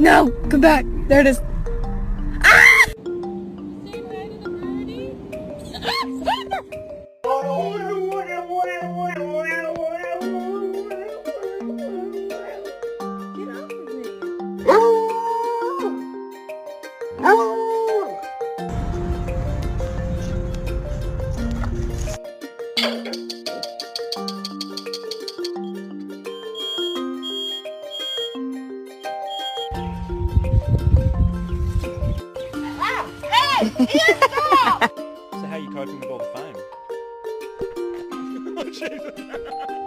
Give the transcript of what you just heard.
No, come back. There it is. Ah! So how are you coping with all the fame? Oh, Jesus.